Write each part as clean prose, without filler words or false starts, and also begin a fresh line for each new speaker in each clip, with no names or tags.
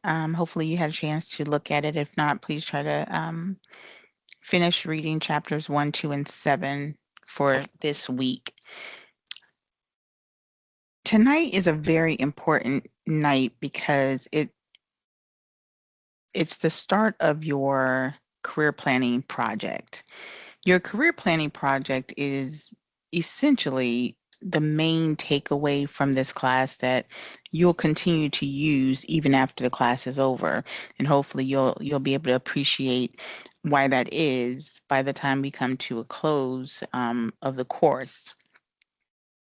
everyone. Hopefully you had a chance to look at it. If not, please try to finish reading chapters 1, 2, and 7 for this week. Tonight is a very important night because it's the start of your career planning project. Your career planning project is essentially the main takeaway from this class that you'll continue to use even after the class is over. And hopefully you'll be able to appreciate why that is by the time we come to a close of the course.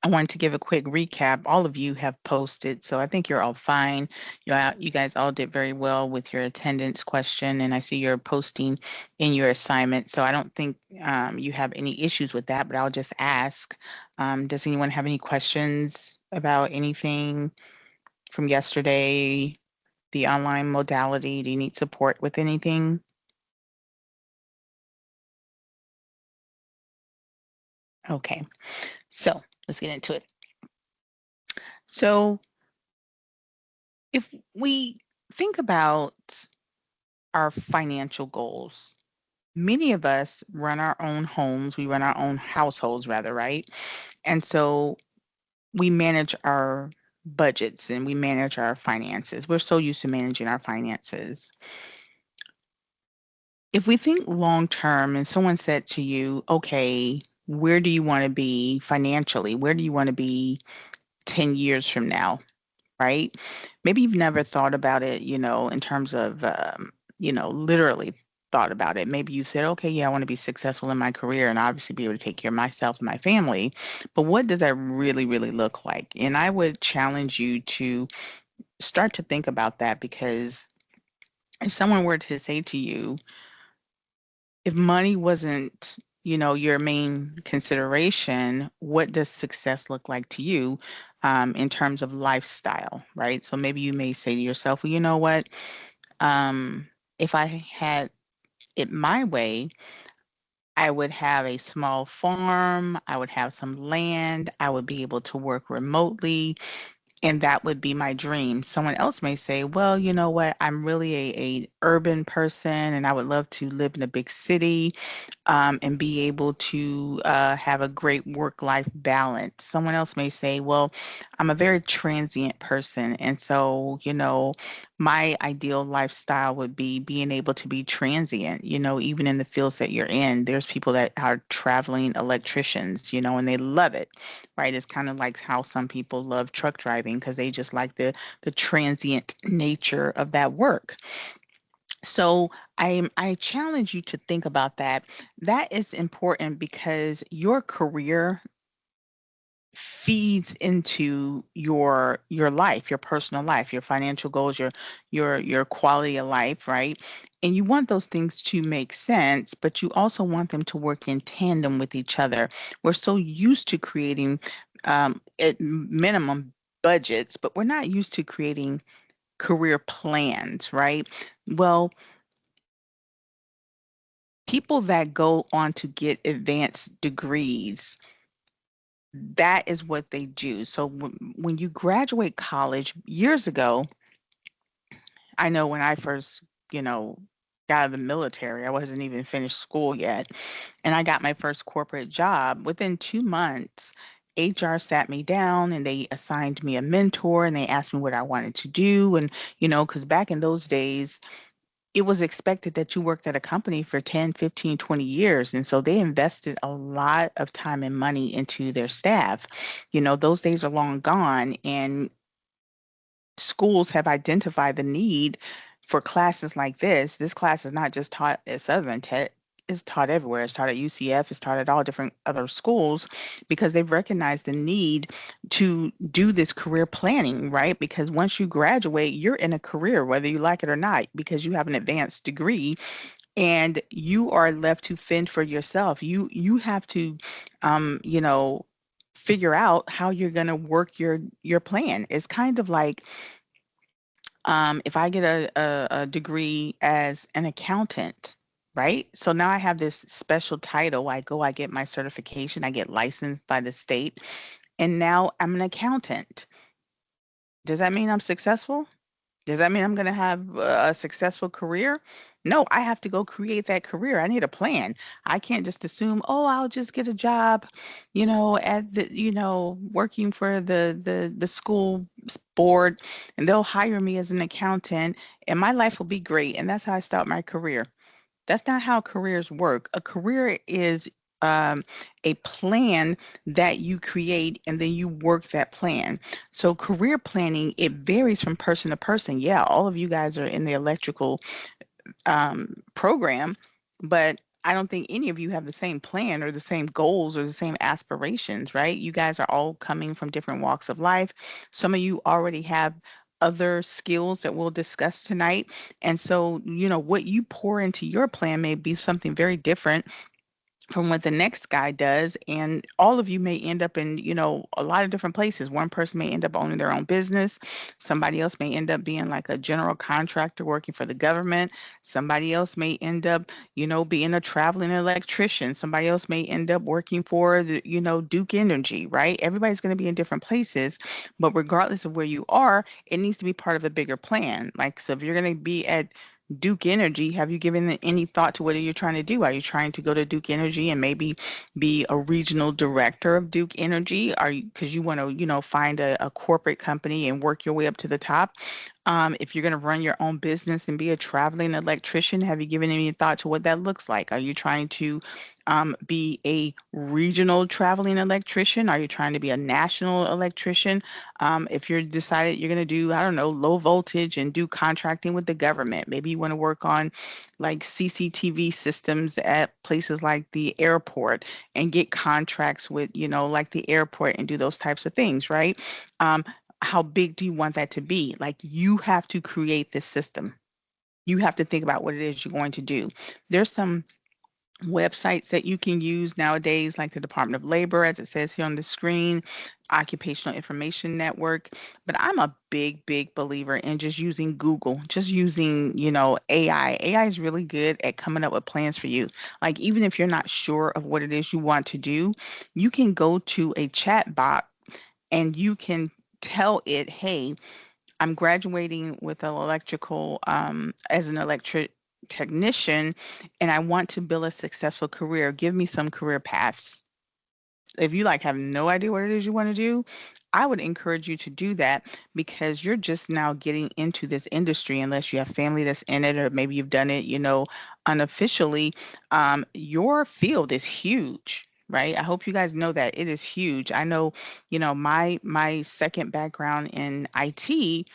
I wanted to give a quick recap. All of you have posted, so I think you're all fine. You guys all did very well with your attendance question, and I see you're posting in your assignment. So I don't think you have any issues with that, but I'll just ask, does anyone have any questions about anything from yesterday, the online modality? Do you need support with anything? Okay, so let's get into it. So if we think about our financial goals. Many of us run our own homes, we run our own households rather, right? And so we manage our budgets and we manage our finances. We're so used to managing our finances. If we think long term and someone said to you, okay, where do you want to be financially? Where do you want to be 10 years from now? Right? Maybe you've never thought about it, in terms of, literally thought about it. Maybe you said, okay, yeah, I want to be successful in my career and obviously be able to take care of myself and my family. But what does that really, really look like? And I would challenge you to start to think about that because if someone were to say to you, if money wasn't your main consideration, what does success look like to you in terms of lifestyle, right? So maybe you may say to yourself, well, you know what? If I had it my way, I would have a small farm, I would have some land, I would be able to work remotely, and that would be my dream. Someone else may say, well, you know what? I'm really a urban person and I would love to live in a big city and be able to have a great work-life balance. Someone else may say, well, I'm a very transient person. And so, my ideal lifestyle would be being able to be transient, even in the fields that you're in. There's people that are traveling electricians, and they love it, right? It's kind of like how some people love truck driving because they just like the transient nature of that work. So I challenge you to think about that. That is important because your career feeds into your life, your personal life, your financial goals, your quality of life, right? And you want those things to make sense, but you also want them to work in tandem with each other. We're so used to creating at minimum budgets, but we're not used to creating career plans, right? Well, people that go on to get advanced degrees, that is what they do. So when you graduate college years ago, I know when I first, got out of the military, I wasn't even finished school yet, and I got my first corporate job. Within 2 months, HR sat me down and they assigned me a mentor and they asked me what I wanted to do. And, because back in those days, it was expected that you worked at a company for 10, 15, 20 years. And so they invested a lot of time and money into their staff. Those days are long gone, and schools have identified the need for classes like this. This class is not just taught at Southern Tech. It's taught everywhere. It's taught at UCF. It's taught at all different other schools because they've recognized the need to do this career planning, right? Because once you graduate, you're in a career, whether you like it or not, because you have an advanced degree and you are left to fend for yourself. You have to, figure out how you're going to work your plan. It's kind of like if I get a degree as an accountant, right? So now I have this special title. I get my certification, I get licensed by the state, and now I'm an accountant. Does that mean I'm successful? Does that mean I'm going to have a successful career? No, I have to go create that career. I need a plan. I can't just assume, oh, I'll just get a job, at the, working for the school board, and they'll hire me as an accountant and my life will be great. And that's how I start my career. That's not how careers work. A career is um, a plan that you create and then you work that plan. So career planning, it varies from person to person. Yeah, all of you guys are in the electrical program, but I don't think any of you have the same plan or the same goals or the same aspirations, right? You guys are all coming from different walks of life. Some of you already have other skills that we'll discuss tonight. And so, what you pour into your plan may be something very different from what the next guy does, and all of you may end up in a lot of different places. One person may end up owning their own business, somebody else may end up being like a general contractor working for the government, somebody else may end up being a traveling electrician, somebody else may end up working for the Duke Energy, right? Everybody's going to be in different places, but regardless of where you are, it needs to be part of a bigger plan. Like, so if you're going to be at Duke Energy, have you given any thought to what are you trying to do? Are you trying to go to Duke Energy and maybe be a regional director of Duke Energy? Are you, because you want to, find a corporate company and work your way up to the top? If you're going to run your own business and be a traveling electrician, have you given any thought to what that looks like? Are you trying to be a regional traveling electrician? Are you trying to be a national electrician? If you're decided you're going to do, I don't know, low voltage and do contracting with the government, maybe you want to work on like CCTV systems at places like the airport and get contracts with, like the airport and do those types of things, right? Um, how big do you want that to be? Like, you have to create this system. You have to think about what it is you're going to do. There's some websites that you can use nowadays, like the Department of Labor, as it says here on the screen, Occupational Information Network. But I'm a big, big believer in just using Google, just using, AI. AI is really good at coming up with plans for you. Like, even if you're not sure of what it is you want to do, you can go to a chat bot and you can tell it, hey, I'm graduating with an electrical as an electric technician, and I want to build a successful career. Give me some career paths. If you like have no idea what it is you want to do, I would encourage you to do that because you're just now getting into this industry unless you have family that's in it or maybe you've done it, unofficially. Your field is huge. Right. I hope you guys know that it is huge. I know, my second background in IT,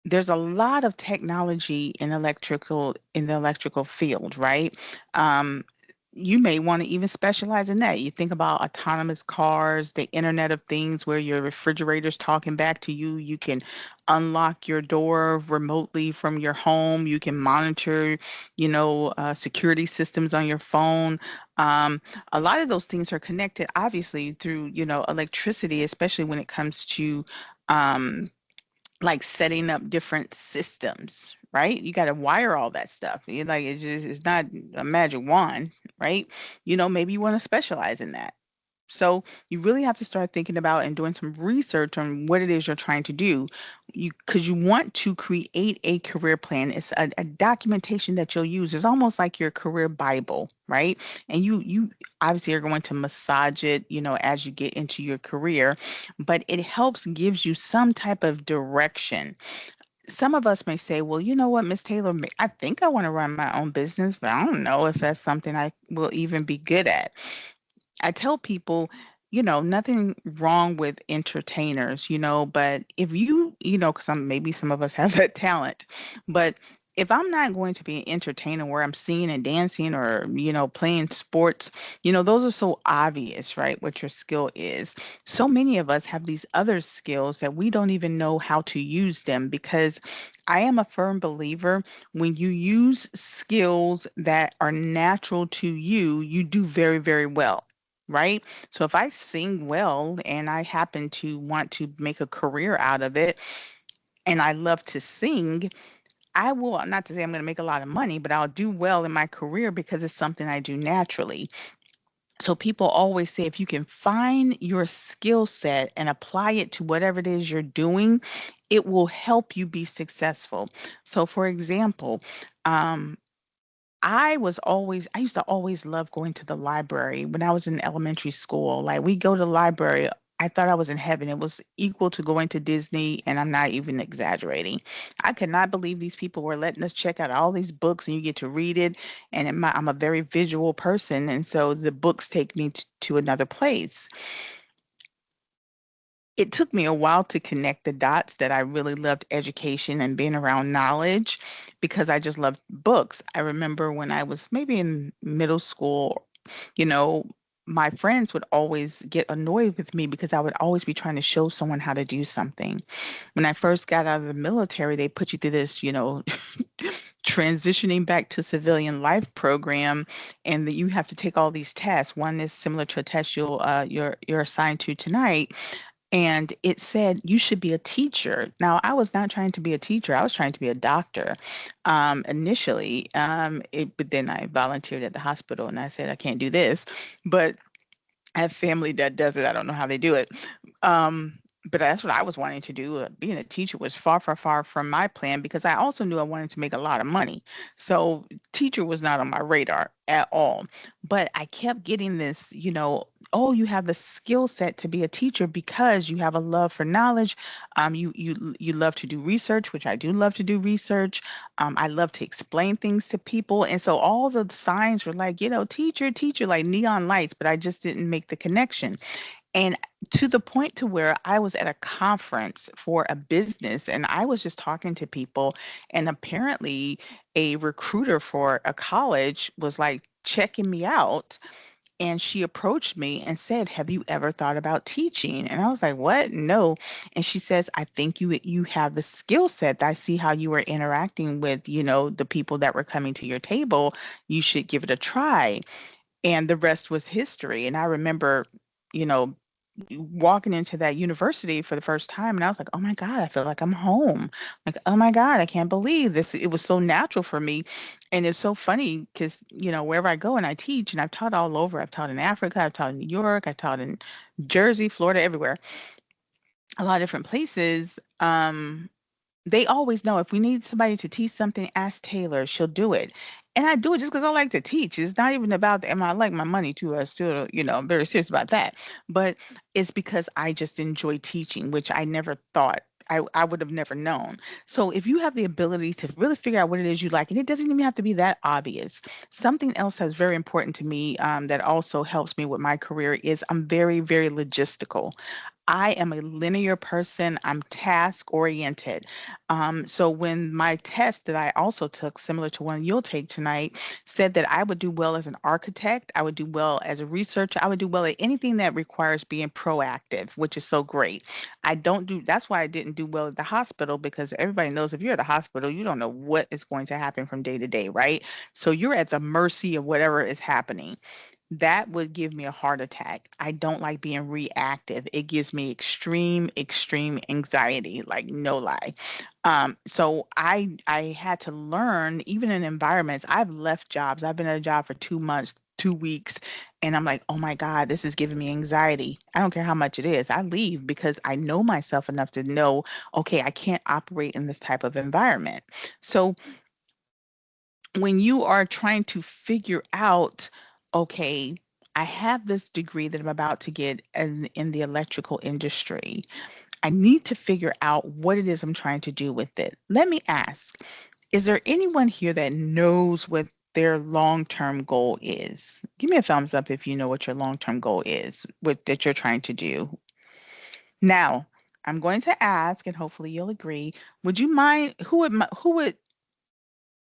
there's a lot of technology in the electrical field, right? Um, you may want to even specialize in that. You think about autonomous cars, the Internet of Things, where your refrigerator's talking back to you. You can unlock your door remotely from your home. You can monitor, security systems on your phone. Um, a lot of those things are connected, obviously, through, electricity, especially when it comes to um, like setting up different systems, right? You got to wire all that stuff. You like it's not a magic wand, right? Maybe you want to specialize in that. So you really have to start thinking about and doing some research on what it is you're trying to do. Because you want to create a career plan. It's a documentation that you'll use. It's almost like your career Bible, right? And you obviously are going to massage it, as you get into your career, but it helps gives you some type of direction. Some of us may say, well, you know what, Miss Taylor, I think I want to run my own business, but I don't know if that's something I will even be good at. I tell people, nothing wrong with entertainers, but if because maybe some of us have that talent, but if I'm not going to be an entertainer where I'm singing and dancing or, playing sports, those are so obvious, right? What your skill is. So many of us have these other skills that we don't even know how to use them because I am a firm believer when you use skills that are natural to you, you do very, very well, right? So if I sing well and I happen to want to make a career out of it and I love to sing, I will, not to say I'm going to make a lot of money, but I'll do well in my career because it's something I do naturally. So people always say if you can find your skill set and apply it to whatever it is you're doing, it will help you be successful. So for example, um, I used to always love going to the library when I was in elementary school. Like we go to the library, I thought I was in heaven. It was equal to going to Disney, and I'm not even exaggerating. I could not believe these people were letting us check out all these books and you get to read it. And I'm a very visual person, and so the books take me to another place. It took me a while to connect the dots that I really loved education and being around knowledge because I just loved books. I remember when I was maybe in middle school, you know, my friends would always get annoyed with me because I would always be trying to show someone how to do something. When I first got out of the military, they put you through this, transitioning back to civilian life program, and that you have to take all these tests. One is similar to a test you're assigned to tonight, and it said you should be a teacher. Now, I was not trying to be a teacher. I was trying to be a doctor initially. But then I volunteered at the hospital and I said, I can't do this. But I have family that does it. I don't know how they do it. Um, but that's what I was wanting to do. Being a teacher was far, far, far from my plan because I also knew I wanted to make a lot of money. So teacher was not on my radar at all. But I kept getting this, oh, you have the skill set to be a teacher because you have a love for knowledge. You love to do research, which I do love to do research. I love to explain things to people. And so all the signs were like, teacher, teacher, like neon lights, but I just didn't make the connection. And to the point to where I was at a conference for a business and I was just talking to people, and apparently a recruiter for a college was like checking me out, and she approached me and said, "Have you ever thought about teaching?" And I was like, "What? No." And she says, "I think you have the skill set. I see how you were interacting with, the people that were coming to your table. You should give it a try." And the rest was history. And I remember, you know, walking into that university for the first time, and I was like, "Oh my God, I feel like I'm home." Like, "Oh my God, I can't believe this." It was so natural for me. And it's so funny because, wherever I go and I teach, and I've taught all over. I've taught in Africa, I've taught in New York, I've taught in Jersey, Florida, everywhere, a lot of different places. They always know if we need somebody to teach something, ask Taylor, she'll do it. And I do it just because I like to teach. It's not even about, and I like my money too. I still, I'm very serious about that. But it's because I just enjoy teaching, which I never thought I would have never known. So if you have the ability to really figure out what it is you like, and it doesn't even have to be that obvious. Something else that's very important to me, that also helps me with my career is I'm very, very logistical. I am a linear person. I'm task oriented. So when my test that I also took, similar to one you'll take tonight, said that I would do well as an architect, I would do well as a researcher, I would do well at anything that requires being proactive, which is so great. That's why I didn't do well at the hospital, because everybody knows if you're at the hospital, you don't know what is going to happen from day to day, right? So you're at the mercy of whatever is happening. That would give me a heart attack. I don't like being reactive. It gives me extreme, extreme anxiety, like no lie. So I had to learn, even in environments. I've left jobs. I've been at a job for 2 months, 2 weeks, and I'm like, oh my God, this is giving me anxiety. I don't care how much it is. I leave because I know myself enough to know, okay, I can't operate in this type of environment. So when you are trying to figure out, okay, I have this degree that I'm about to get in the electrical industry. I need to figure out what it is I'm trying to do with it. Let me ask, is there anyone here that knows what their long-term goal is? Give me a thumbs up if you know what your long-term goal is with that you're trying to do. Now, I'm going to ask, and hopefully you'll agree. Would you mind who would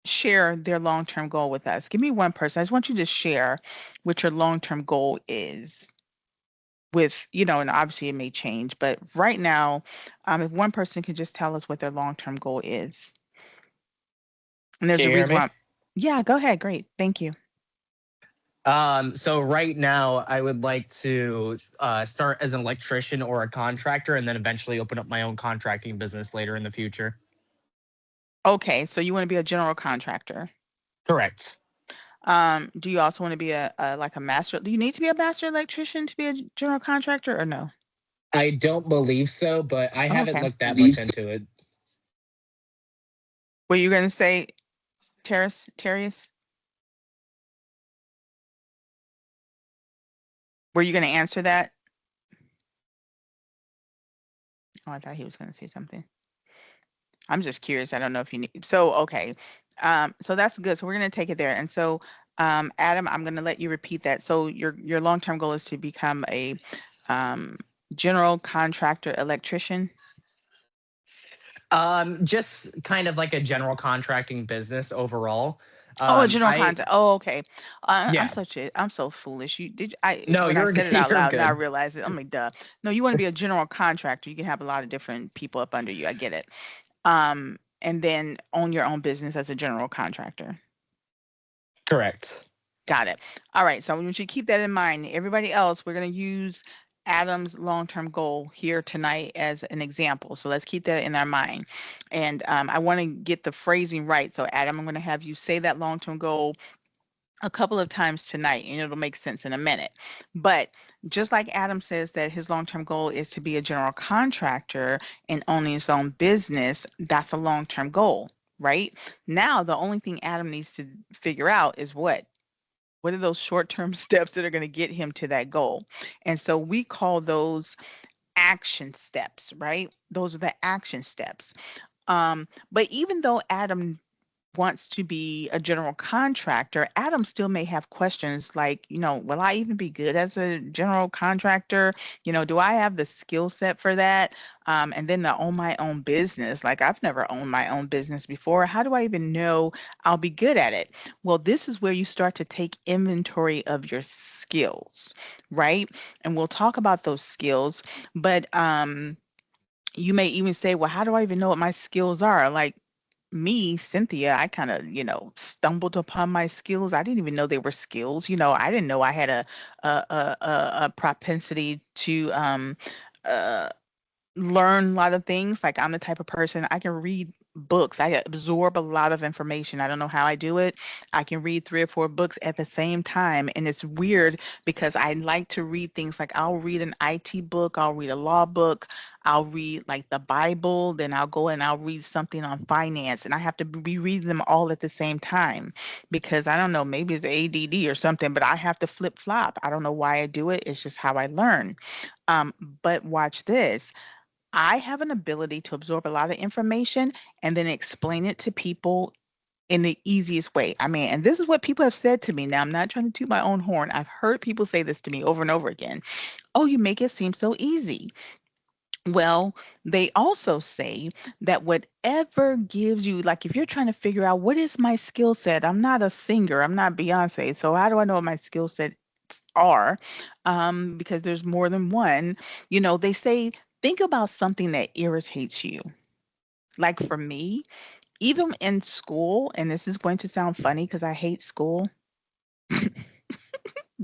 share their long-term goal with us? Give me one person. I just want you to share what your long-term goal is with, and obviously it may change, but right now, if one person could just tell us what their long-term goal is. And there's
Can
a
you hear
reason
me?
why. Yeah, go ahead. Great. Thank you.
So right now, I would like to start as an electrician or a contractor, and then eventually open up my own contracting business later in the future.
Okay, so you want to be a general contractor.
Correct.
Do you also want to be a like a master? Do you need to be a master electrician to be a general contractor or no?
I don't believe so, but I
Oh,
haven't
okay.
looked that much into it.
Were you going to say Terrius? Were you going to answer that? Oh, I thought he was going to say something. I'm just curious. I don't know if you need. So, okay. So that's good. So we're going to take it there. And so, Adam, I'm going to let you repeat that. So your long-term goal is to become a um, general contractor electrician.
Just kind of like a general contracting business overall.
Oh, a general
I
contract. Oh, okay.
Yeah.
I'm so foolish. You did I
No,
when I
you're
said it out
you're
loud, now I
good.
realize it. I'm like, duh. No, you want to be a general contractor. You can have a lot of different people up under you. I get it. And then own your own business as a general contractor.
Correct.
Got it. All right. So I want you to keep that in mind. Everybody else, we're going to use Adam's long-term goal here tonight as an example. So let's keep that in our mind. And I want to get the phrasing right. So Adam, I'm going to have you say that long-term goal a couple of times tonight, and it'll make sense in a minute. But just like Adam says that his long-term goal is to be a general contractor and own his own business, that's a long-term goal, right? Now, the only thing Adam needs to figure out is what are those short-term steps that are going to get him to that goal? And so we call those action steps, right? Those are the action steps. But even though Adam wants to be a general contractor, Adam still may have questions like, will I even be good as a general contractor? Do I have the skill set for that? And then to own my own business, like I've never owned my own business before. How do I even know I'll be good at it? Well, this is where you start to take inventory of your skills, right? And we'll talk about those skills, but you may even say, well, how do I even know what my skills are? Like me, Cynthia, I kind of, stumbled upon my skills. I didn't even know they were skills. I didn't know I had a propensity to uh, learn a lot of things. Like I'm the type of person I can read books. I absorb a lot of information. I don't know how I do it. I can read 3 or 4 books at the same time. And it's weird because I like to read things like I'll read an IT book, I'll read a law book, I'll read like the Bible, then I'll go and I'll read something on finance. And I have to be reading them all at the same time because I don't know, maybe it's ADD or something, but I have to flip flop. I don't know why I do it. It's just how I learn. Um, but watch this. I have an ability to absorb a lot of information and then explain it to people in the easiest way. I mean, and this is what people have said to me. Now, I'm not trying to toot my own horn. I've heard people say this to me over and over again. Oh, you make it seem so easy. Well, they also say that whatever gives you, like if you're trying to figure out what is my skill set, I'm not a singer, I'm not Beyonce. So how do I know what my skill sets are? Because there's more than one. They say, think about something that irritates you. Like for me, even in school, and this is going to sound funny because I hate school.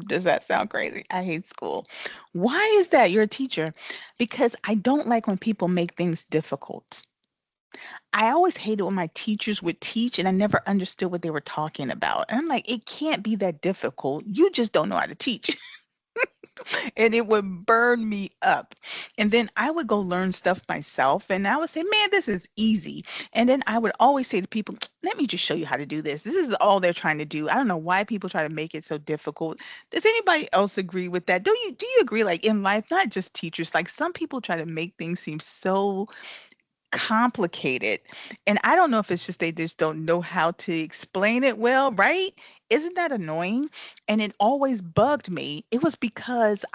Does that sound crazy? I hate school. Why is that? You're a teacher. Because I don't like when people make things difficult. I always hated when my teachers would teach and I never understood what they were talking about. And I'm like, it can't be that difficult. You just don't know how to teach. And it would burn me up. And then I would go learn stuff myself and I would say, man, this is easy. And then I would always say to people, let me just show you how to do this. This is all they're trying to do. I don't know why people try to make it so difficult. Does anybody else agree with that? Do you agree like in life, not just teachers, like some people try to make things seem so complicated. And I don't know if it's just they just don't know how to explain it well, right? Isn't that annoying? And it always bugged me. It was because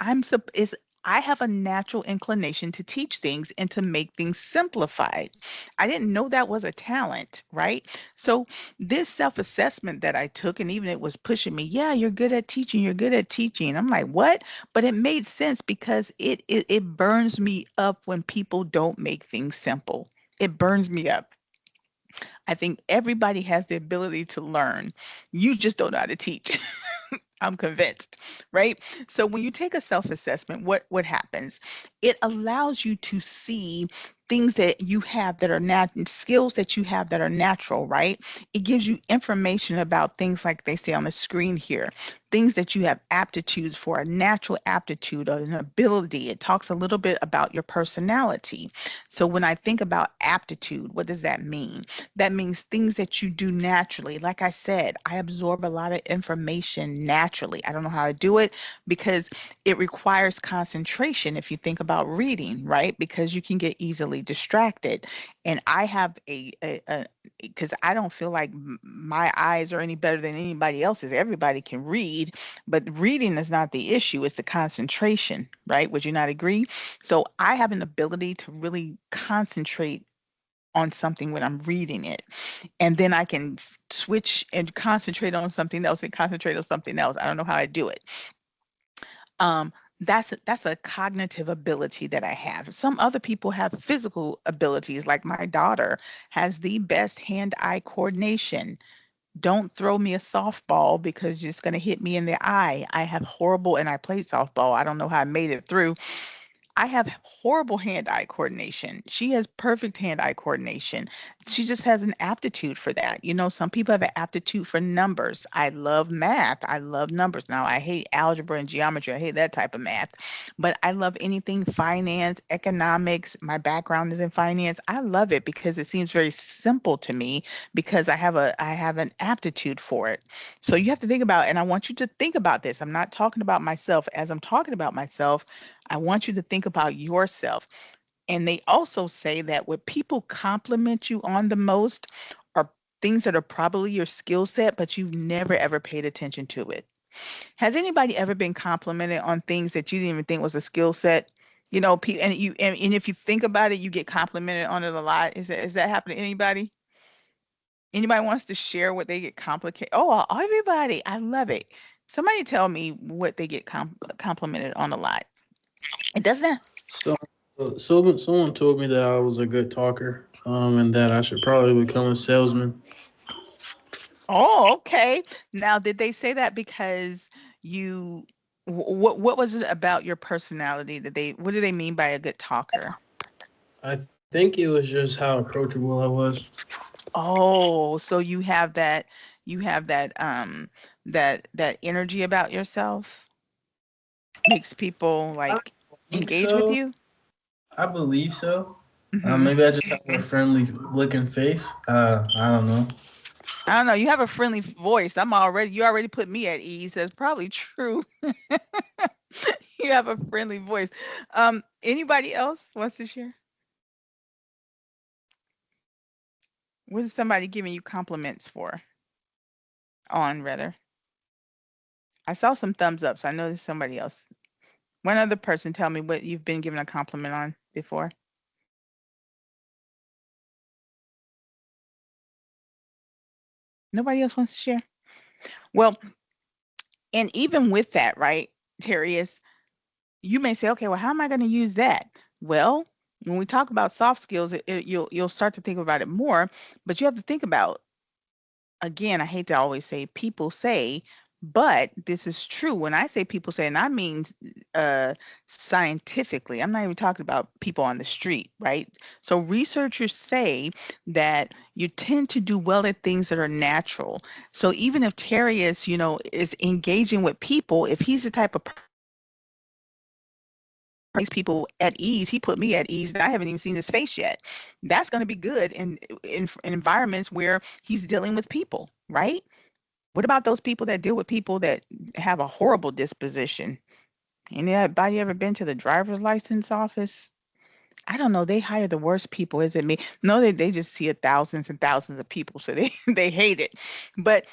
is I have a natural inclination to teach things and to make things simplified. I didn't know that was a talent, right? So this self-assessment that I took, and even it was pushing me, yeah, you're good at teaching, you're good at teaching. I'm like, what? But it made sense because it burns me up when people don't make things simple. It burns me up. I think everybody has the ability to learn. You just don't know how to teach. I'm convinced, right? So when you take a self-assessment, what happens? It allows you to see things that you have that are skills that you have that are natural, right? It gives you information about things like they say on the screen here, things that you have aptitudes for, a natural aptitude or an ability. It talks a little bit about your personality. So when I think about aptitude, what does that mean? That means things that you do naturally. Like I said, I absorb a lot of information naturally. I don't know how to do it because it requires concentration if you think about reading, right? Because you can get easily distracted. And I have because I don't feel like my eyes are any better than anybody else's. Everybody can read, but reading is not the issue. It's the concentration, right? Would you not agree? So I have an ability to really concentrate on something when I'm reading it. And then I can switch and concentrate on something else and concentrate on something else. I don't know how I do it. Um, that's a cognitive ability that I have. Some other people have physical abilities, like my daughter has the best hand-eye coordination. Don't throw me a softball because it's going to hit me in the eye. I have horrible, and I played softball. I don't know how I made it through. I have horrible hand-eye coordination. She has perfect hand-eye coordination. She just has an aptitude for that. You know, some people have an aptitude for numbers. I love math. I love numbers. Now, I hate algebra and geometry. I hate that type of math. But I love anything finance, economics. My background is in finance. I love it because it seems very simple to me because I have an aptitude for it. So you have to think about, and I want you to think about this. I'm not talking about myself. As I'm talking about myself, I want you to think about yourself. And they also say that what people compliment you on the most are things that are probably your skill set, but you've never ever paid attention to it. Has anybody ever been complimented on things that you didn't even think was a skill set? You know, and if you think about it, you get complimented on it a lot. Is that happening to anybody? Anybody wants to share what they get complicated? Oh, everybody. I love it. Somebody tell me what they get complimented on a lot. It doesn't.
So, someone told me that I was a good talker, and that I should probably become a salesman.
Oh, okay. Now, did they say that because you what was it about your personality that they what do they mean by a good talker?
I think it was just how approachable I was.
Oh, so you have that energy about yourself makes people
I
like
think
engage with
so.
you?
I believe so.
Mhm.
Maybe I just have a friendly looking face. I don't know.
I don't know, you have a friendly voice. You already put me at ease. That's probably true. You have a friendly voice. Anybody else wants to share? What is somebody giving you compliments for? On rather. I saw some thumbs up, so I know there's somebody else. One other person tell me what you've been given a compliment on before. Nobody else wants to share? Well, and even with that, right, Terry, is you may say, okay, well, how am I going to use that? Well, when we talk about soft skills, you'll start to think about it more, but you have to think about, again, I hate to always say people say, but this is true. When I say people say, and I mean uh, scientifically, I'm not even talking about people on the street, right? So researchers say that you tend to do well at things that are natural. So even if Terry is, is engaging with people, if he's the type of place people at ease. He put me at ease, and I haven't even seen his face yet. That's going to be good in environments where he's dealing with people, right? What about those people that deal with people that have a horrible disposition? Anybody ever been to the driver's license office? I don't know. They hire the worst people. Is it me? No, they just see thousands and thousands of people, so they they hate it. But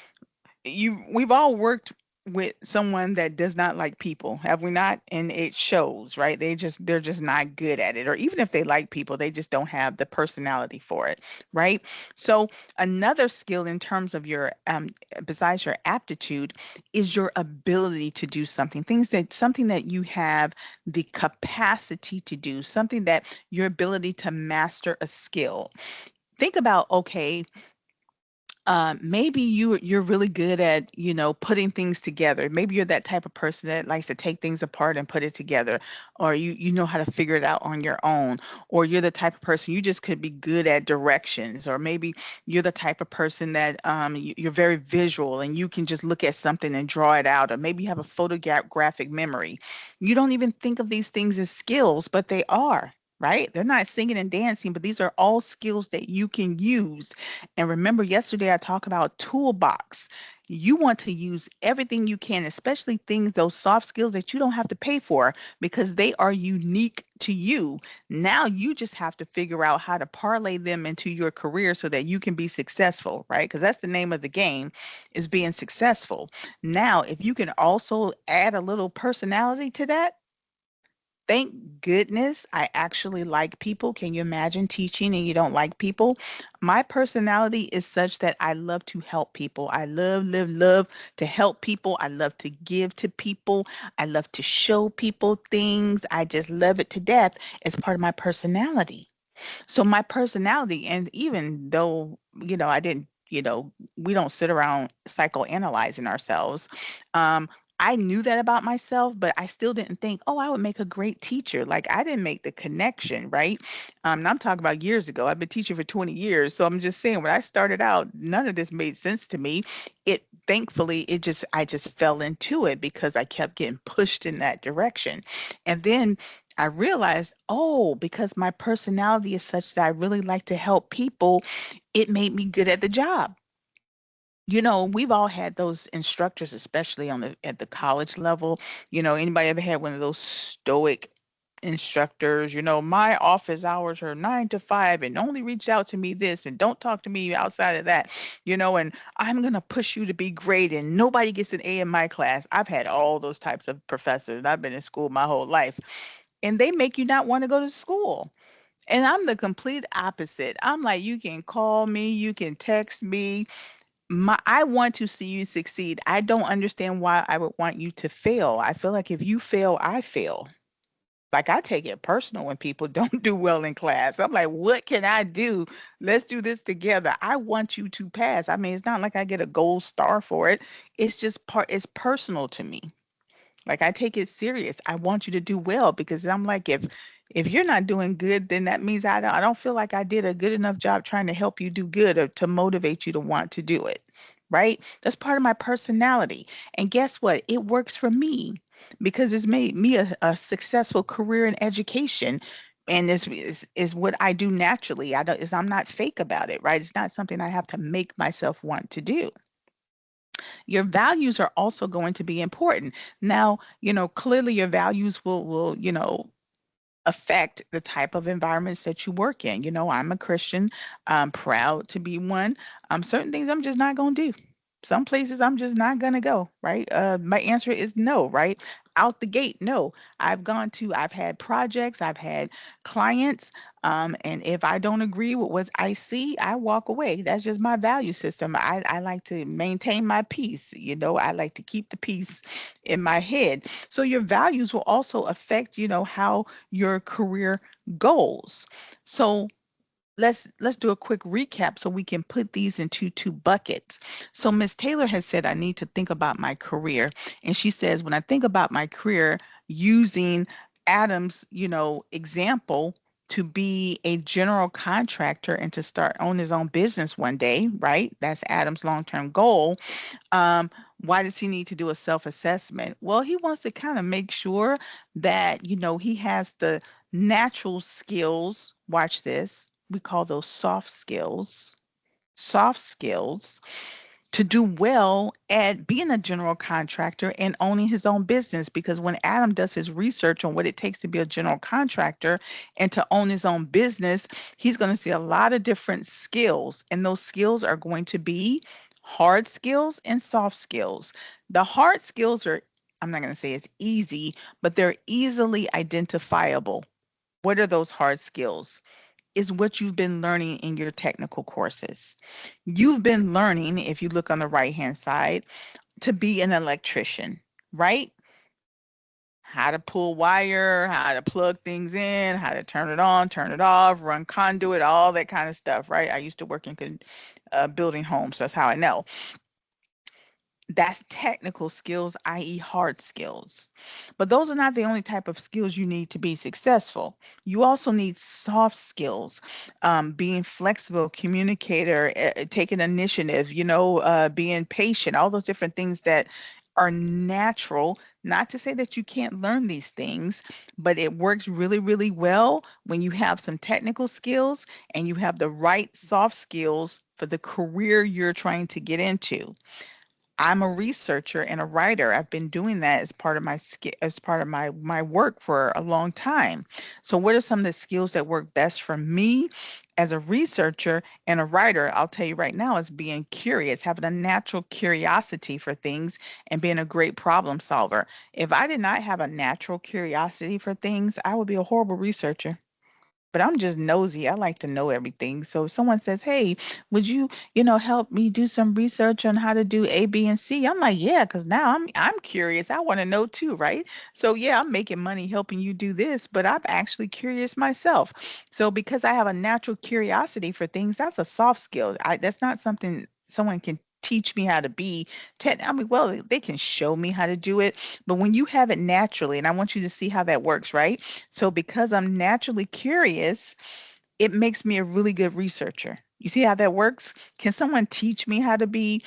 we've all worked with someone that does not like people, have we not? And it shows, right? They're just not good at it. Or even if they like people, they just don't have the personality for it, right? So another skill in terms of your besides your aptitude is your ability to do something that you have the capacity to do, something that your ability to master a skill. Think about, okay, Maybe you're really good at, putting things together. Maybe you're that type of person that likes to take things apart and put it together, or you know how to figure it out on your own, or you're the type of person you just could be good at directions, or maybe you're the type of person that you're very visual and you can just look at something and draw it out, or maybe you have a photographic memory. You don't even think of these things as skills, but they are. Right? They're not singing and dancing, but these are all skills that you can use. And remember, yesterday I talked about toolbox. You want to use everything you can, especially things, those soft skills that you don't have to pay for because they are unique to you. Now you just have to figure out how to parlay them into your career so that you can be successful, right? Because that's the name of the game, is being successful. Now, if you can also add a little personality to that, thank goodness I actually like people. Can you imagine teaching and you don't like people? My personality is such that I love to help people. I love to help people. I love to give to people. I love to show people things. I just love it to death. It's part of my personality. So my personality, and even though, I didn't, we don't sit around psychoanalyzing ourselves. Um, I knew that about myself, but I still didn't think, oh, I would make a great teacher. Like I didn't make the connection, right? And I'm talking about years ago. I've been teaching for 20 years. So I'm just saying when I started out, none of this made sense to me. It thankfully I just fell into it because I kept getting pushed in that direction. And then I realized, oh, because my personality is such that I really like to help people, it made me good at the job. We've all had those instructors, especially at the college level. Anybody ever had one of those stoic instructors? My office hours are 9 to 5, and only reach out to me this, and don't talk to me outside of that. And I'm gonna push you to be great, and nobody gets an A in my class. I've had all those types of professors. I've been in school my whole life, and they make you not want to go to school. And I'm the complete opposite. I'm like, you can call me, you can text me, I want to see you succeed. I don't understand why I would want you to fail. I feel like if you fail, I fail. Like I take it personal when people don't do well in class. I'm like, what can I do? Let's do this together. I want you to pass. I mean, it's not like I get a gold star for it. It's just it's personal to me. Like I take it serious. I want you to do well because I'm like, if you're not doing good, then that means I don't feel like I did a good enough job trying to help you do good or to motivate you to want to do it. Right? That's part of my personality. And guess what? It works for me because it's made me a successful career in education. And this is what I do naturally. I'm not fake about it, right? It's not something I have to make myself want to do. Your values are also going to be important. Now, clearly your values will, affect the type of environments that you work in. I'm a Christian. I'm proud to be one. Certain things I'm just not going to do. Some places I'm just not going to go, right? My answer is no, right? Out the gate, no. I've had projects, I've had clients, and if I don't agree with what I see, I walk away. That's just my value system. I like to maintain my peace. I like to keep the peace in my head. So your values will also affect, how your career goals. So let's do a quick recap so we can put these into two buckets. So Miss Taylor has said I need to think about my career, and she says when I think about my career using Adam's, example to be a general contractor and to start own his own business one day, right? That's Adam's long-term goal. Why does he need to do a self-assessment? Well, he wants to kind of make sure that, he has the natural skills. Watch this. We call those soft skills to do well at being a general contractor and owning his own business. Because when Adam does his research on what it takes to be a general contractor and to own his own business, he's going to see a lot of different skills. And those skills are going to be hard skills and soft skills. The hard skills are, I'm not going to say it's easy, but they're easily identifiable. What are those hard skills? Is what you've been learning in your technical courses. You've been learning, if you look on the right-hand side, to be an electrician, right? how to pull wire, how to plug things in, how to turn it on, turn it off, run conduit, all that kind of stuff, right? I used to work in building homes. So that's how I know. That's technical skills, i.e., hard skills. But those are not the only type of skills you need to be successful. You also need soft skills, being flexible, communicator, taking initiative, being patient, all those different things that are natural. Not to say that you can't learn these things, but it works really, really well when you have some technical skills and you have the right soft skills for the career you're trying to get into. I'm a researcher and a writer. I've been doing that as part of my work for a long time. So what are some of the skills that work best for me as a researcher and a writer? I'll tell you right now is being curious, having a natural curiosity for things and being a great problem solver. If I did not have a natural curiosity for things, I would be a horrible researcher, but I'm just nosy. I like to know everything. So if someone says, "Hey, would you, help me do some research on how to do A, B, and C?" I'm like, "Yeah, because now I'm curious. I want to know too, right?" So yeah, I'm making money helping you do this, but I'm actually curious myself. So because I have a natural curiosity for things, that's a soft skill. That's not something someone can teach me how to be. I mean, well, they can show me how to do it, but when you have it naturally, and I want you to see how that works, right? So because I'm naturally curious, it makes me a really good researcher. You see how that works? Can someone teach me how to be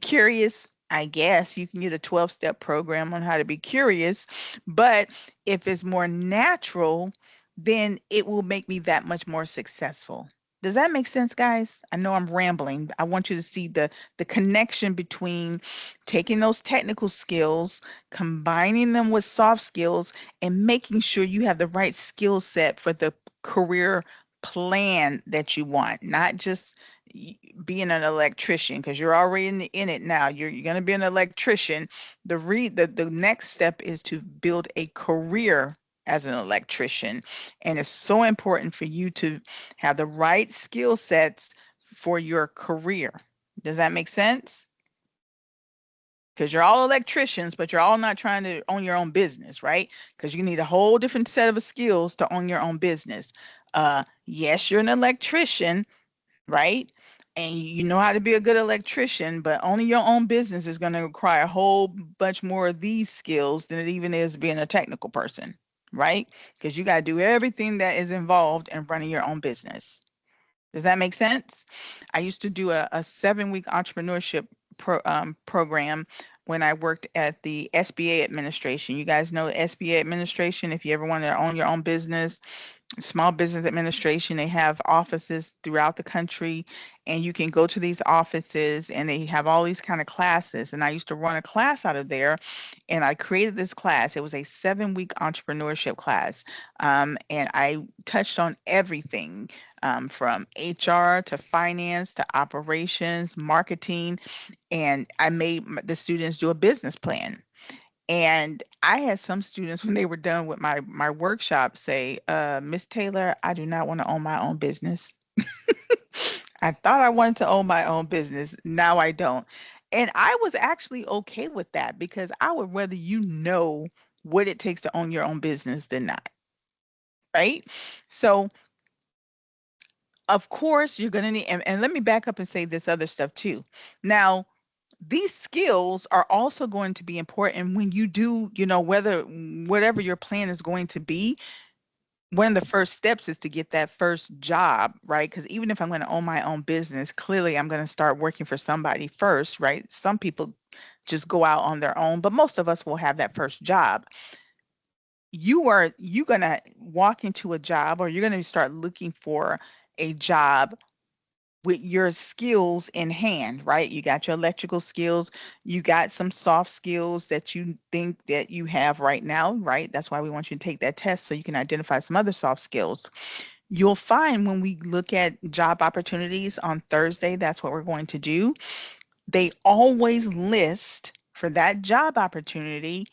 curious? I guess you can get a 12-step program on how to be curious, but if it's more natural, then it will make me that much more successful. Does that make sense, guys? I know I'm rambling. I want you to see the connection between taking those technical skills, combining them with soft skills, and making sure you have the right skill set for the career plan that you want, not just being an electrician because you're already in it now. You're going to be an electrician. The next step is to build a career as an electrician, and it's so important for you to have the right skill sets for your career. Does that make sense? Because you're all electricians, but you're all not trying to own your own business, right? Because you need a whole different set of skills to own your own business. Yes, you're an electrician, right? And you know how to be a good electrician, but owning your own business is going to require a whole bunch more of these skills than it even is being a technical person, right? Because you got to do everything that is involved in running your own business. Does that make sense? I used to do a 7-week entrepreneurship program when I worked at the SBA administration. You guys know SBA administration. If you ever want to own your own business, Small Business Administration, they have offices throughout the country, and you can go to these offices and they have all these kind of classes. And I used to run a class out of there, and I created this class. It was a 7-week entrepreneurship class, and I touched on everything, from HR to finance to operations, marketing, and I made the students do a business plan. And I had some students when they were done with my workshop say, Miss Taylor, I do not want to own my own business. I thought I wanted to own my own business. Now I don't. And I was actually okay with that because I would rather what it takes to own your own business than not, right? So of course you're gonna need, and let me back up and say this other stuff too. Now, these skills are also going to be important when you do, whatever your plan is going to be. One of the first steps is to get that first job, right? Because even if I'm going to own my own business, clearly I'm going to start working for somebody first, right? Some people just go out on their own, but most of us will have that first job. You going to walk into a job, or you're going to start looking for a job with your skills in hand, right? You got your electrical skills, you got some soft skills that you think that you have right now, right? That's why we want you to take that test so you can identify some other soft skills. You'll find when we look at job opportunities on Thursday, that's what we're going to do. They always list for that job opportunity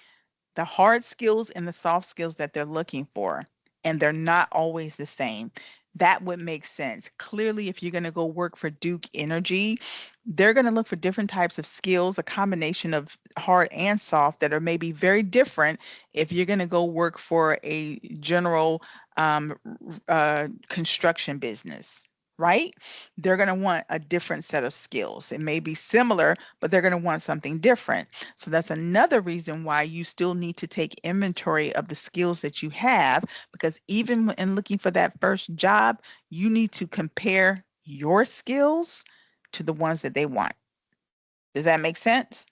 the hard skills and the soft skills that they're looking for, and they're not always the same. That would make sense. Clearly, if you're going to go work for Duke Energy, they're going to look for different types of skills, a combination of hard and soft that are maybe very different if you're going to go work for a general construction business, right? They're going to want a different set of skills. It may be similar, but they're going to want something different. So that's another reason why you still need to take inventory of the skills that you have, because even in looking for that first job, you need to compare your skills to the ones that they want. Does that make sense?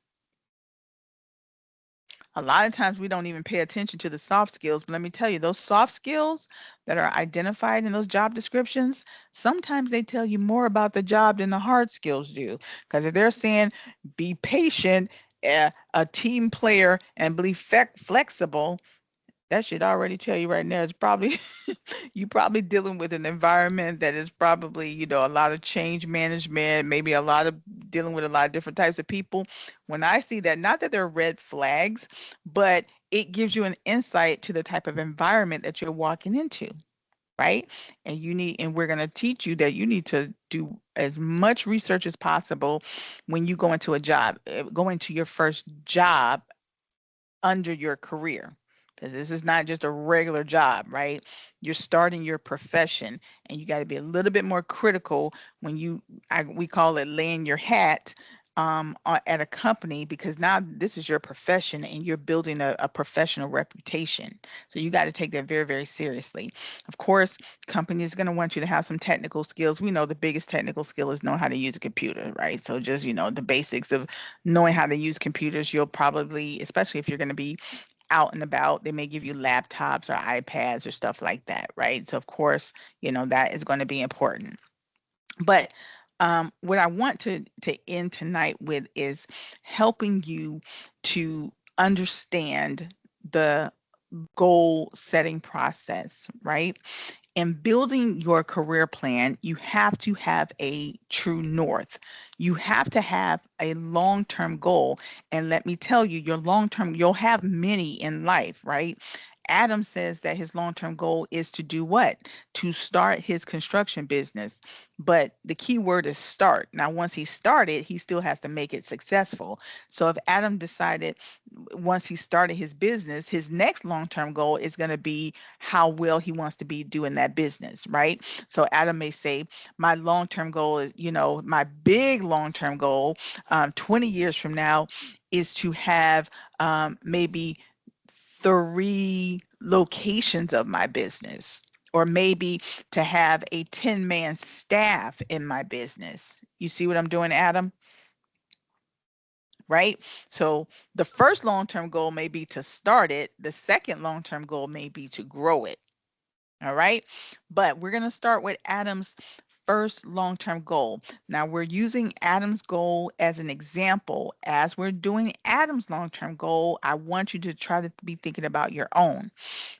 A lot of times we don't even pay attention to the soft skills, but let me tell you, those soft skills that are identified in those job descriptions, sometimes they tell you more about the job than the hard skills do. Because if they're saying be patient, a team player, and be flexible, that should already tell you right now it's probably you probably dealing with an environment that is probably, a lot of change management, maybe a lot of dealing with a lot of different types of people. When I see that, not that they're red flags, but it gives you an insight to the type of environment that you're walking into, right? And we're going to teach you that you need to do as much research as possible when you go into a job, go into your first job under your career, because this is not just a regular job, right? You're starting your profession, and you got to be a little bit more critical when we call it laying your hat at a company, because now this is your profession and you're building a professional reputation. So you got to take that very, very seriously. Of course, companies going to want you to have some technical skills. We know the biggest technical skill is know how to use a computer, right? So just, the basics of knowing how to use computers. You'll probably, especially if you're going to be out and about, they may give you laptops or iPads or stuff like that, right? So of course, that is going to be important. But what I want to end tonight with is helping you to understand the goal setting process, right? In building your career plan, you have to have a true north. You have to have a long term goal. And let me tell you, your long term, you'll have many in life, right? Adam says that his long term goal is to do what? To start his construction business. But the key word is start. Now, once he started, he still has to make it successful. So if Adam decided once he started his business, his next long-term goal is going to be how well he wants to be doing that business, right? So Adam may say, my long-term goal is, my big long-term goal 20 years from now is to have maybe 3 locations of my business, or maybe to have a 10-man staff in my business. You see what I'm doing, Adam? Right? So the first long-term goal may be to start it. The second long-term goal may be to grow it. All right. But we're going to start with Adam's first long-term goal. Now we're using Adam's goal as an example. As we're doing Adam's long-term goal, I want you to try to be thinking about your own.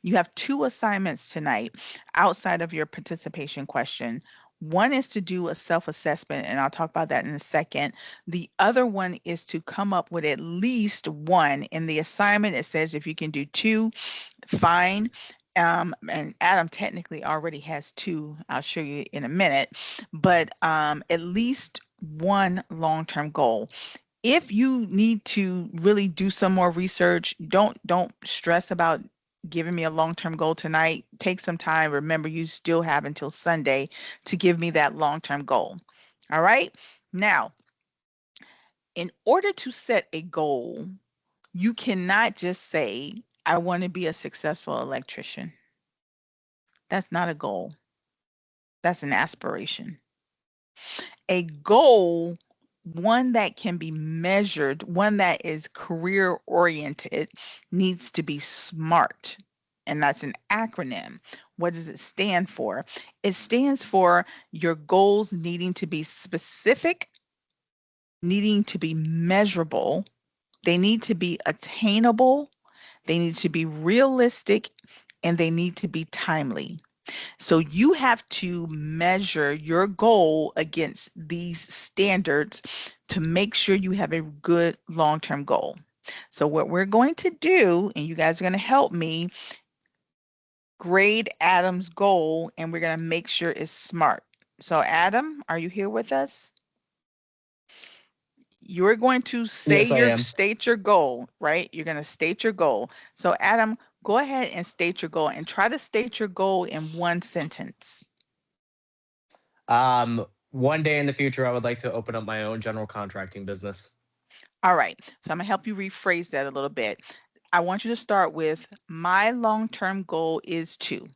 You have 2 assignments tonight outside of your participation question. One is to do a self-assessment, and I'll talk about that in a second. The other one is to come up with at least one. In the assignment, it says if you can do 2, fine. And Adam technically already has 2. I'll show you in a minute, but at least one long-term goal. If you need to really do some more research, don't stress about giving me a long-term goal tonight. Take some time. Remember, you still have until Sunday to give me that long-term goal. All right. Now, in order to set a goal, you cannot just say, I want to be a successful electrician. That's not a goal. That's an aspiration. A goal, one that can be measured, one that is career oriented, needs to be SMART. And that's an acronym. What does it stand for? It stands for your goals needing to be specific, needing to be measurable, they need to be attainable, they need to be realistic, and they need to be timely. So you have to measure your goal against these standards to make sure you have a good long-term goal. So what we're going to do, and you guys are going to help me grade Adam's goal, and we're going to make sure it's SMART. So Adam, are you here with us? You're going to
Yes, I am.
state your goal, right? You're going to state your goal. So Adam, go ahead and state your goal and try to state your goal in one sentence.
One day in the future, I would like to open up my own general contracting business.
All right. So I'm going to help you rephrase that a little bit. I want you to start with my long-term goal is to.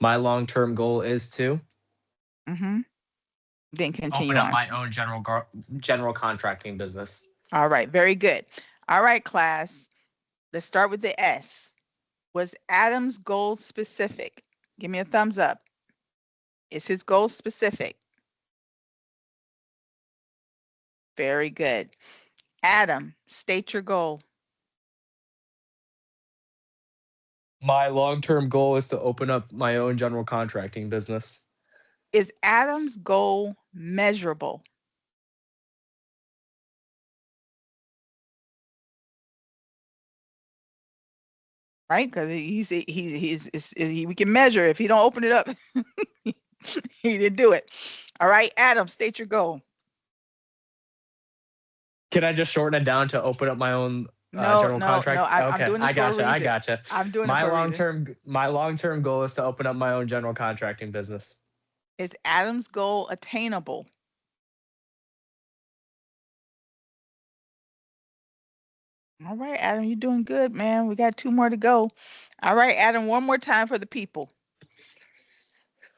My long-term goal is to
Mm-hmm. Then continue
open up
on.
my own general contracting business.
All right. Very good. All right, class. Let's start with the S. Was Adam's goal specific? Give me a thumbs up. Is his goal specific? Very good. Adam, state your goal.
My long-term goal is to open up my own general contracting business.
Is Adam's goal measurable? Right? Because we can measure. If he don't open it up, he didn't do it. All right, Adam, state your goal.
Can I just shorten it down to open up my own general contract?
No. I'm
Okay,
doing this
I
for a
gotcha. I
reason.
gotcha.
I'm doing it for a reason.
My long-term goal is to open up my own general contracting business.
Is Adam's goal attainable? All right, Adam, you're doing good, man. We got 2 more to go. All right, Adam, one more time for the people.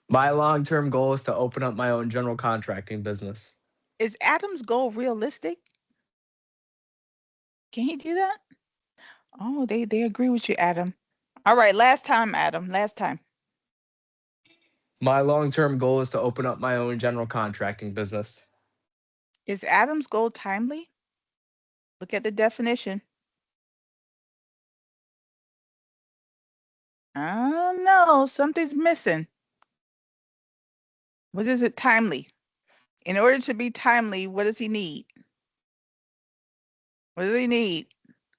My long-term goal is to open up my own general contracting business.
Is Adam's goal realistic? Can he do that? Oh, they agree with you, Adam. All right, last time, Adam. Last time.
My long-term goal is to open up my own general contracting business.
Is Adam's goal timely? Look at the definition. I don't know. Something's missing. What is it timely? In order to be timely, what does he need? What does he need?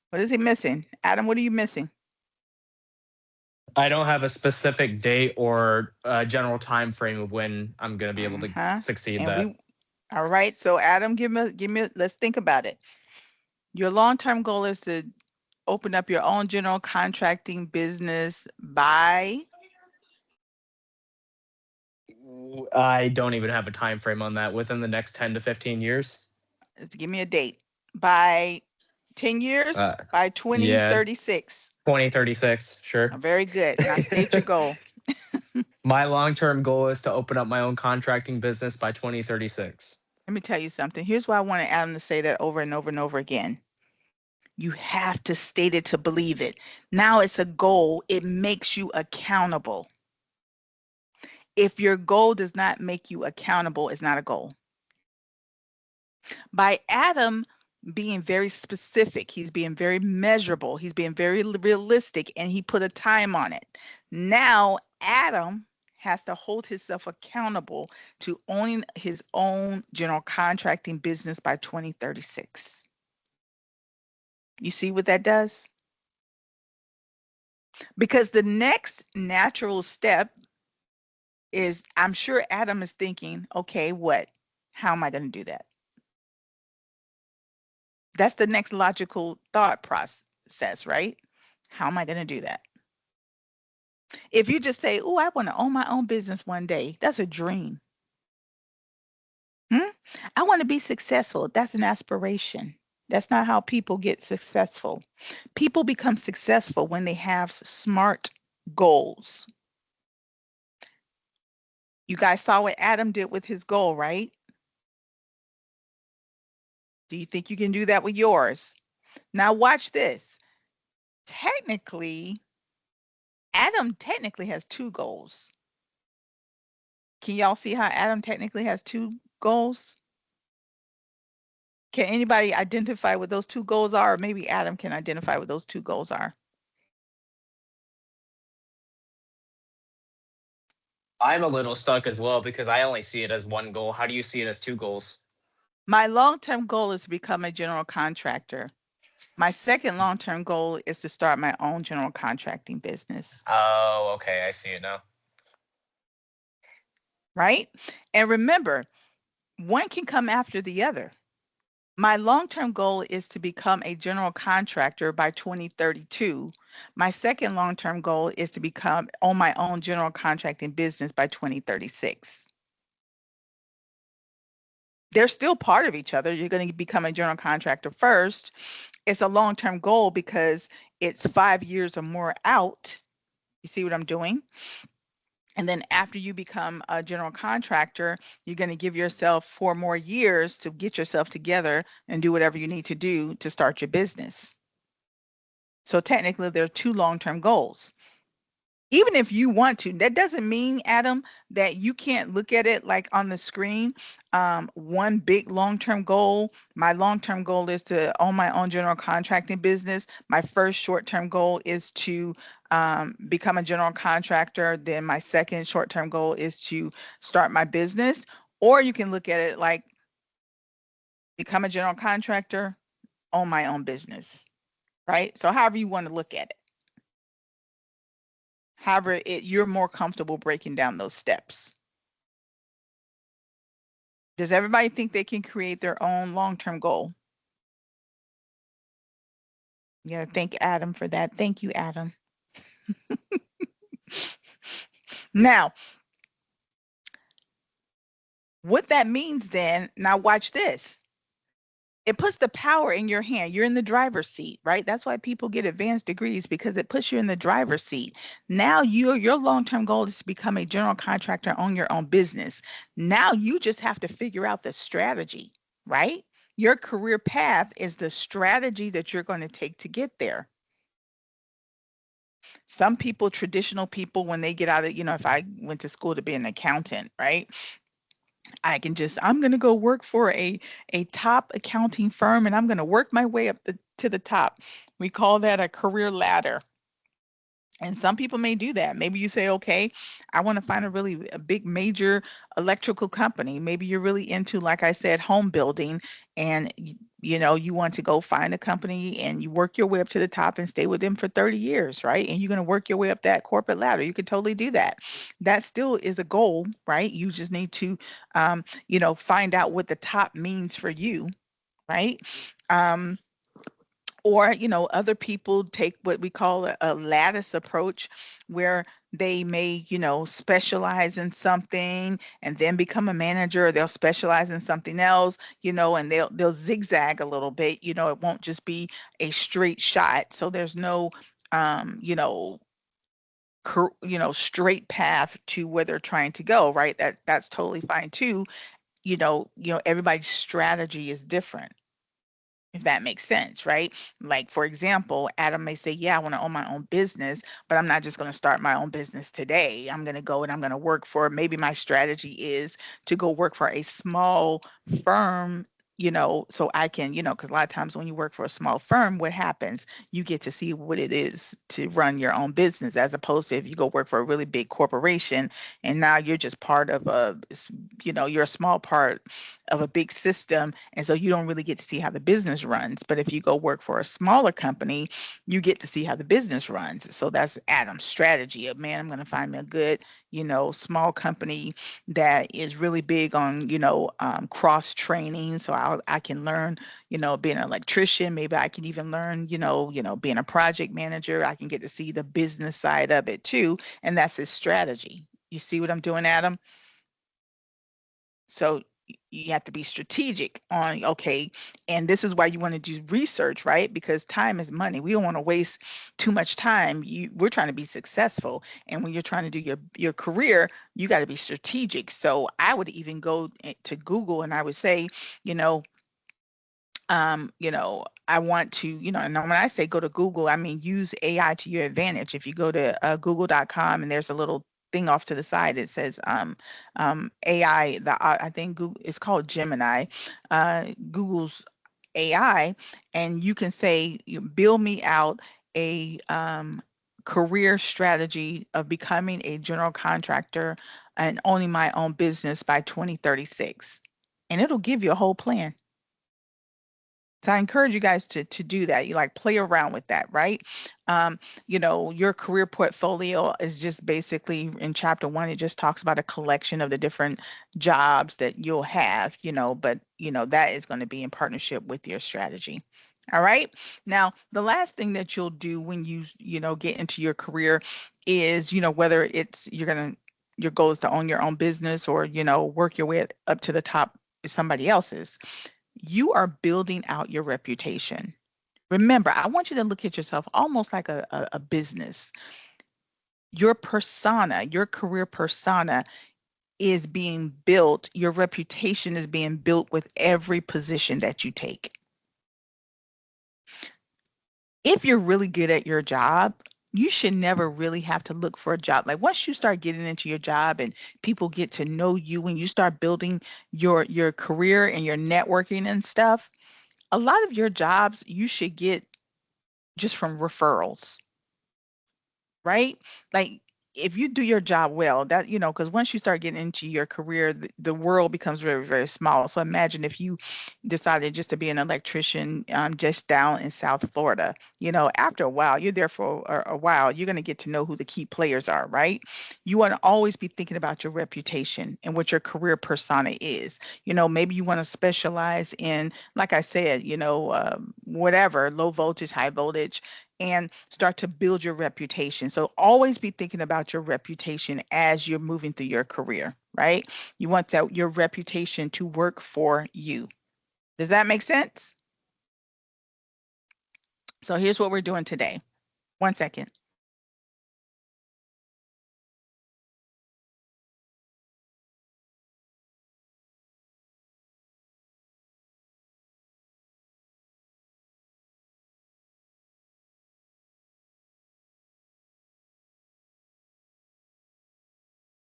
What is he missing? Adam, what are you missing?
I don't have a specific date or a general time frame of when I'm going to be able to succeed that.
All right. So Adam, give me, let's think about it. Your long-term goal is to open up your own general contracting business by?
I don't even have a time frame on that. Within the next 10 to 15 years.
Let's give me a date. By 10 years? By 2036.
2036, sure.
Very good. Now state your goal.
My long-term goal is to open up my own contracting business by 2036.
Let me tell you something. Here's why I wanted Adam to say that over and over and over again. You have to state it to believe it. Now it's a goal. It makes you accountable. If your goal does not make you accountable, it's not a goal. By Adam being very specific, he's being very measurable, he's being very realistic, and he put a time on it. Now Adam has to hold himself accountable to owning his own general contracting business by 2036. You see what that does? Because the next natural step is, I'm sure Adam is thinking, okay, what? How am I going to do that? That's the next logical thought process, right? How am I going to do that? If you just say, oh, I want to own my own business one day, that's a dream. I want to be successful. That's an aspiration. That's not how people get successful. People become successful when they have smart goals. You guys saw what Adam did with his goal, right? Do you think you can do that with yours? Now watch this. Technically, Adam technically has 2 goals. Can y'all see how Adam technically has 2 goals? Can anybody identify what those 2 goals are? Or maybe Adam can identify what those 2 goals are.
I'm a little stuck as well because I only see it as one goal. How do you see it as 2 goals?
My long-term goal is to become a general contractor. My second long-term goal is to start my own general contracting business.
Oh, okay. I see it now.
Right? And remember, one can come after the other. My long-term goal is to become a general contractor by 2032. My second long-term goal is to own my own general contracting business by 2036. They're still part of each other. You're going to become a general contractor first. It's a long-term goal because it's 5 years or more out. You see what I'm doing? And then after you become a general contractor, you're going to give yourself 4 more years to get yourself together and do whatever you need to do to start your business. So technically, there are 2 long-term goals. Even if you want to, that doesn't mean, Adam, that you can't look at it like on the screen. One big long-term goal. My long-term goal is to own my own general contracting business. My first short-term goal is to become a general contractor. Then my second short-term goal is to start my business. Or you can look at it like become a general contractor, own my own business, right? So however you want to look at it. However, you're more comfortable breaking down those steps. Does everybody think they can create their own long-term goal? Yeah, thank Adam for that. Thank you, Adam. Now, what that means then, now watch this. It puts the power in your hand. You're in the driver's seat, right? That's why people get advanced degrees, because it puts you in the driver's seat. Now your long-term goal is to become a general contractor, own your own business. Now you just have to figure out the strategy, right? Your career path is the strategy that you're going to take to get there. Some people, traditional people, when they get out of, if I went to school to be an accountant, right? I'm going to go work for a top accounting firm, and I'm going to work my way up to the top. We call that a career ladder. And some people may do that. Maybe you say, okay, I want to find a big major electrical company. Maybe you're really into, like I said, home building, and you want to go find a company and you work your way up to the top and stay with them for 30 years, right? And you're going to work your way up that corporate ladder. You can totally do that. That still is a goal, right? You just need to, find out what the top means for you, right? Or other people take what we call a lattice approach, where they may specialize in something and then become a manager, or they'll specialize in something else, and they'll zigzag a little bit. It won't just be a straight shot, so there's no straight path to where they're trying to go, right? That's totally fine too. Everybody's strategy is different, if that makes sense, right? Like, for example, Adam may say, yeah, I want to own my own business, but I'm not just going to start my own business today. I'm going to go and I'm going to work for, maybe my strategy is to go work for a small firm, so I can, because a lot of times when you work for a small firm, what happens? You get to see what it is to run your own business, as opposed to if you go work for a really big corporation and now you're just part of you're a small part of a big system, and so you don't really get to see how the business runs. But if you go work for a smaller company, you get to see how the business runs. So that's Adam's strategy of, man, I'm going to find me a good small company that is really big on cross training, so I can learn being an electrician. Maybe I can even learn being a project manager. I can get to see the business side of it too, and that's his strategy. You see what I'm doing, Adam? So you have to be strategic on, okay, and this is why you want to do research, right? Because time is money. We don't want to waste too much time. We're trying to be successful, and when you're trying to do your career, you got to be strategic. So I would even go to Google and I would say, I want to, and when I say go to Google, I mean use AI to your advantage. If you go to google.com, and there's a little thing off to the side, it says AI, I think Google, it's called Gemini, Google's AI, and you can say, build me out a career strategy of becoming a general contractor and owning my own business by 2036. And it'll give you a whole plan. So I encourage you guys to do that. You like play around with that, right? Your career portfolio is just basically in chapter one, it just talks about a collection of the different jobs that you'll have, but that is going to be in partnership with your strategy. All right. Now, the last thing that you'll do when get into your career is, whether it's your goal is to own your own business or, work your way up to the top with somebody else's, you are building out your reputation. Remember, I want you to look at yourself almost like a business. Your persona, your career persona is being built, your reputation is being built with every position that you take. If you're really good at your job, you should never really have to look for a job. Like once you start getting into your job and people get to know you, when you start building your career and your networking and stuff, a lot of your jobs you should get just from referrals, right? Like if you do your job well, that, because once you start getting into your career, the world becomes very, very small. So imagine if you decided just to be an electrician just down in South Florida, after a while, you're there for a while, you're going to get to know who the key players are, right? You want to always be thinking about your reputation and what your career persona is. Maybe you want to specialize in, like I said, whatever, low voltage, high voltage, and start to build your reputation. So always be thinking about your reputation as you're moving through your career, right? You want your reputation to work for you. Does that make sense? So here's what we're doing today. 1 second.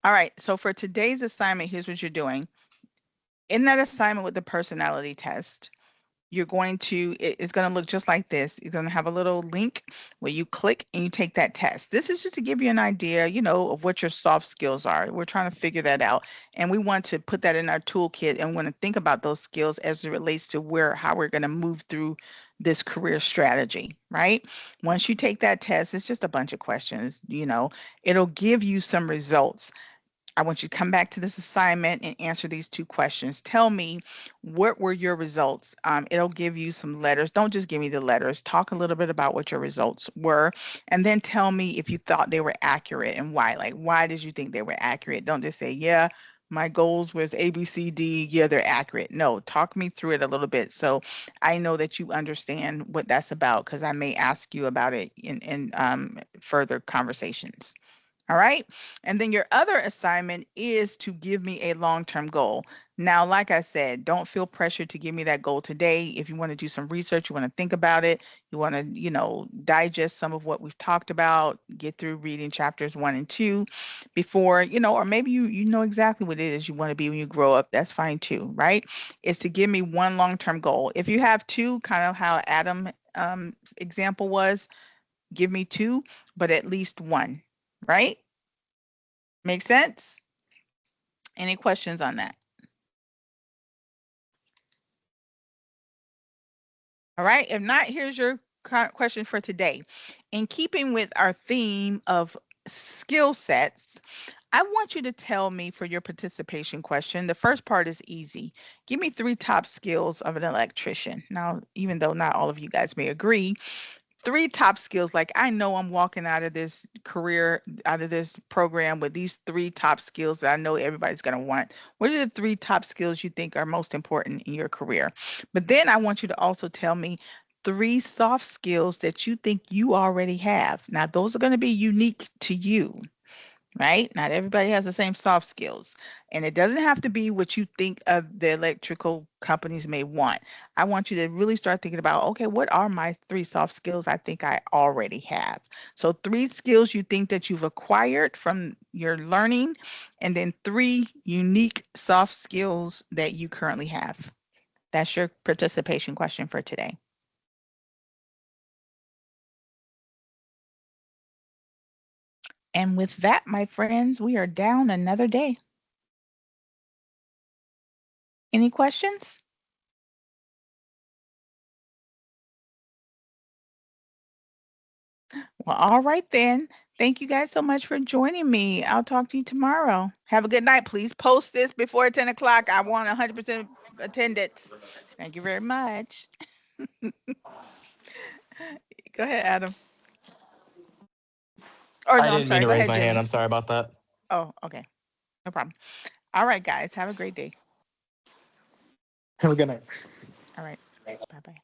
All right. So for today's assignment, here's what you're doing. In that assignment with the personality test, it's going to look just like this. You're going to have a little link where you click and you take that test. This is just to give you an idea, of what your soft skills are. We're trying to figure that out. And we want to put that in our toolkit and want to think about those skills as it relates to how we're going to move through this career strategy, right? Once you take that test, it's just a bunch of questions, it'll give you some results. I want you to come back to this assignment and answer these 2 questions. Tell me, what were your results? It'll give you some letters. Don't just give me the letters. Talk a little bit about what your results were, and then tell me if you thought they were accurate and why. Like, why did you think they were accurate? Don't just say, yeah, my goals was A, B, C, D. Yeah, they're accurate. No, talk me through it a little bit so I know that you understand what that's about, because I may ask you about it in further conversations. All right. And then your other assignment is to give me a long-term goal. Now, like I said, don't feel pressured to give me that goal today. If you want to do some research, you want to think about it, you want to, digest some of what we've talked about, get through reading chapters 1 and 2 before, or maybe you know exactly what it is you want to be when you grow up. That's fine too, right? It's to give me one long-term goal. If you have 2, kind of how Adam example was, give me 2, but at least 1, right? Make sense? Any questions on that? All right. If not, here's your question for today. In keeping with our theme of skill sets, I want you to tell me for your participation question. The first part is easy. Give me 3 top skills of an electrician. Now, even though not all of you guys may agree, 3 top skills. Like, I know I'm walking out of this career, out of this program with these 3 top skills that I know everybody's going to want. What are the 3 top skills you think are most important in your career? But then I want you to also tell me 3 soft skills that you think you already have. Now, those are going to be unique to you, right? Not everybody has the same soft skills. And it doesn't have to be what you think of the electrical companies may want. I want you to really start thinking about, okay, what are my 3 soft skills I think I already have? So 3 skills you think that you've acquired from your learning, and then 3 unique soft skills that you currently have. That's your participation question for today. And with that, my friends, we are down another day. Any questions? Well, all right then. Thank you guys so much for joining me. I'll talk to you tomorrow. Have a good night. Please post this before 10 o'clock. I want 100% attendance. Thank you very much. Go ahead, Adam. Or
I
no, I'm
didn't mean
sorry.
to
Go
raise
ahead,
my hand.
Jimmy.
I'm sorry about that.
Oh, okay. No problem. All right, guys. Have a great day.
Have a good night.
All right. Bye-bye.